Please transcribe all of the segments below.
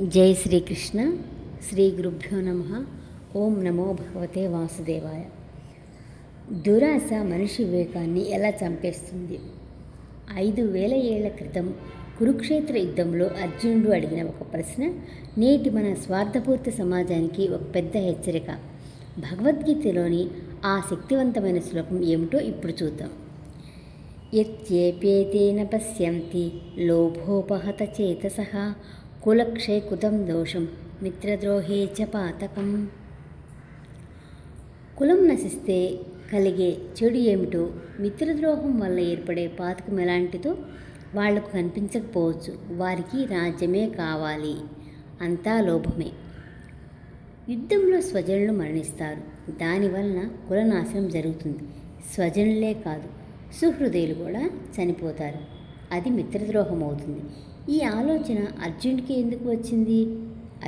జై శ్రీకృష్ణ. శ్రీ గురుభ్యో నమః. ఓం నమో భగవతే వాసుదేవాయ. దురాశ మనిషి వివేకాన్ని ఎలా చంపేస్తుంది? 5000 ఏళ్ల క్రితం కురుక్షేత్ర యుద్ధంలో అర్జునుడు అడిగిన ఒక ప్రశ్న నేటి మన స్వార్థపూర్తి సమాజానికి ఒక పెద్ద హెచ్చరిక. భగవద్గీతలోని ఆ శక్తివంతమైన శ్లోకం ఏమిటో ఇప్పుడు చూద్దాం. యత్యేప్యేతేన పశ్యంతి లోభోపహత చేతసః కులక్షయకృతం దోషం మిత్రద్రోహే చ పాతకం. కులం నశిస్తే కలిగే చెడు ఏమిటో, మిత్రద్రోహం వల్ల ఏర్పడే పాతకం ఎలాంటిదో వాళ్లకు కనిపించకపోవచ్చు. వారికి రాజ్యమే కావాలి, అంతా లోభమే. యుద్ధంలో స్వజనులు మరణిస్తారు. దానివలన కులనాశనం జరుగుతుంది. స్వజనులే కాదు, సుహృదయులు కూడా చనిపోతారు. అది మిత్రద్రోహం అవుతుంది. ఈ ఆలోచన అర్జునుడికి ఎందుకు వచ్చింది?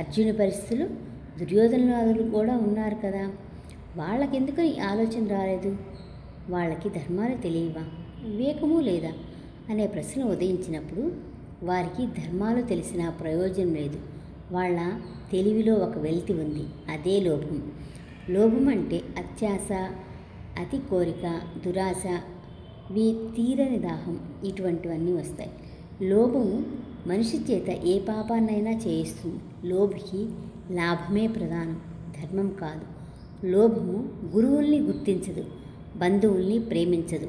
అర్జునుడి పరిస్థితులు దుర్యోధనరాజులు కూడా ఉన్నారు కదా, వాళ్ళకెందుకు ఈ ఆలోచన రాలేదు? వాళ్ళకి ధర్మాలు తెలియవా, వివేకము లేదా అనే ప్రశ్న ఉదయించినప్పుడు వారికి ధర్మాలు తెలిసిన ప్రయోజనం లేదు. వాళ్ళ తెలివిలో ఒక వెలితి ఉంది, అదే లోభం. లోభం అంటే అత్యాశ, అతి కోరిక, దురాశ, తీరని దాహం, ఇటువంటివన్నీ వస్తాయి. లోభము మనిషి చేత ఏ పాపాన్నైనా చేయిస్తుంది. లోభికి లాభమే ప్రధానం, ధర్మం కాదు. లోభము గురువుల్ని గుర్తించదు, బంధువుల్ని ప్రేమించదు.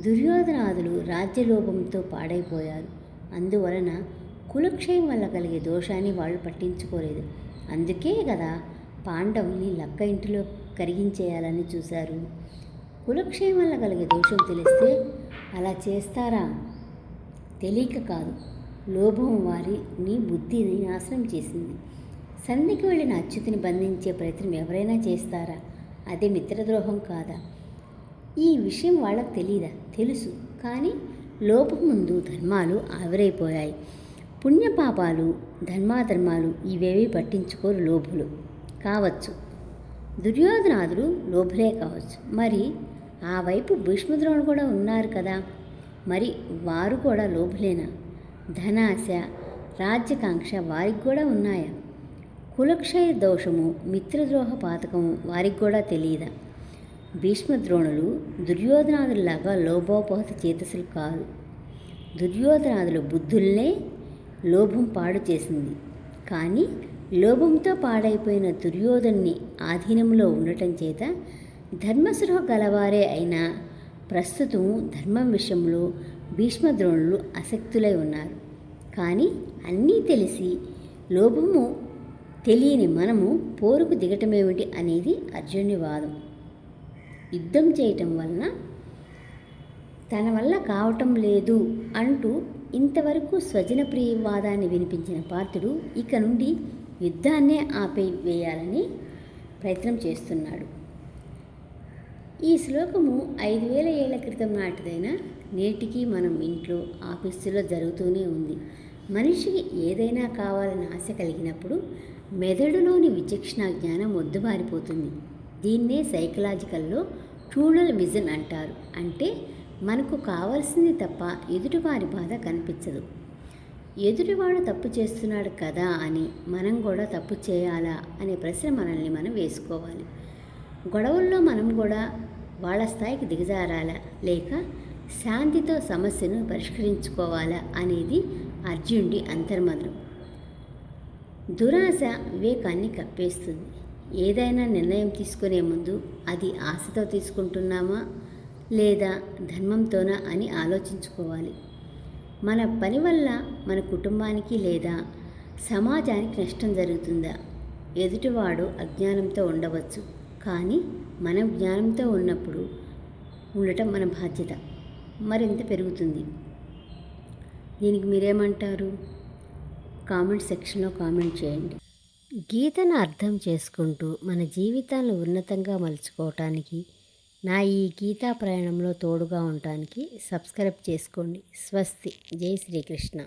దుర్యోధనాదులు రాజ్యలోభంతో పాడైపోయారు. అందువలన కులక్షయం వల్ల కలిగే దోషాన్ని వాళ్ళు పట్టించుకోలేదు. అందుకే కదా పాండవుల్ని లక్క ఇంటిలో కరిగించేయాలని చూశారు. కులక్షయం వల్ల కలిగే దోషం తెలిస్తే అలా చేస్తారా? తెలియక కాదు, లోభం వారిని బుద్ధిని నాశనం చేసింది. సంధికి వెళ్ళిన అచ్యుతిని బంధించే ప్రయత్నం ఎవరైనా చేస్తారా? అదే మిత్రద్రోహం కాదా? ఈ విషయం వాళ్ళకు తెలియదా? తెలుసు. కానీ లోభం ముందు ధర్మాలు ఆవిరైపోయాయి. పుణ్యపాపాలు, ధర్మాధర్మాలు ఇవేవి పట్టించుకోరు లోభులు. కావచ్చు, దుర్యోధనాదులు లోభులే కావచ్చు. మరి ఆ వైపు భీష్మద్రోణులు కూడా ఉన్నారు కదా, మరి వారు కూడా లోభులేనా? ధనాశ, రాజ్యకాంక్ష వారికి కూడా ఉన్నాయా? కులక్షయ దోషము, మిత్రద్రోహ పాతకము వారికి కూడా తెలియదా? భీష్మద్రోణులు దుర్యోధనాదుల్లాగా లోభోపహత చేతసులు కాదు. దుర్యోధనాదుల బుద్ధుల్నే లోభం పాడు చేసింది. కానీ లోభంతో పాడైపోయిన దుర్యోధన్ని ఆధీనంలో ఉండటం చేత ధర్మస్పృహ గలవారే అయినా ప్రస్తుతం ధర్మం విషయంలో భీష్మద్రోణులు అసక్తులై ఉన్నారు. కానీ అన్నీ తెలిసి లోభము తెలియని మనము పోరుకు దిగటమేమిటి అనేది అర్జునుడి వాదం. యుద్ధం చేయటం వలన తన వల్ల కావటం లేదు అంటూ ఇంతవరకు స్వజన ప్రియవాదాన్ని వినిపించిన పార్థుడు ఇక నుండి యుద్ధాన్నే ఆపేయాలని ప్రయత్నం చేస్తున్నాడు. ఈ శ్లోకము 5000 ఏళ్ల క్రితం నాటిదైనా నేటికి మనం ఇంట్లో, ఆఫీసులో జరుగుతూనే ఉంది. మనిషికి ఏదైనా కావాలని ఆశ కలిగినప్పుడు మెదడులోని విచక్షణ జ్ఞానం మొద్దుబారిపోతుంది. దీన్నే సైకలాజికల్లో టూనల్ విజన్ అంటారు. అంటే మనకు కావాల్సింది తప్ప ఎదుటివారి బాధ కనిపించదు. ఎదుటివాడు తప్పు చేస్తున్నాడు కదా అని మనం కూడా తప్పు చేయాలా అనే ప్రశ్న మనల్ని మనం వేసుకోవాలి. గొడవల్లో మనం కూడా వాళ్ళ స్థాయికి దిగజారాలా, లేక శాంతితో సమస్యను పరిష్కరించుకోవాలా అనేది అర్జునుడి అంతర్మదనం. దురాశ వివేకాన్ని కప్పేస్తుంది. ఏదైనా నిర్ణయం తీసుకునే ముందు అది ఆశతో తీసుకుంటున్నామా లేదా ధర్మంతోనా అని ఆలోచించుకోవాలి. మన పని వల్ల మన కుటుంబానికి లేదా సమాజానికి నష్టం జరుగుతుందా? ఎదుటివాడు అజ్ఞానంతో ఉండవచ్చు, కానీ మనం జ్ఞానంతో ఉన్నప్పుడు ఉండటం మన బాధ్యత మరింత పెరుగుతుంది. దీనికి మీరేమంటారు? కామెంట్ సెక్షన్లో కామెంట్ చేయండి. గీతను అర్థం చేసుకుంటూ మన జీవితాలను ఉన్నతంగా మలుచుకోవటానికి, నా ఈ గీతా ప్రయాణంలో తోడుగా ఉండటానికి సబ్స్క్రైబ్ చేసుకోండి. స్వస్తి. జై శ్రీకృష్ణ.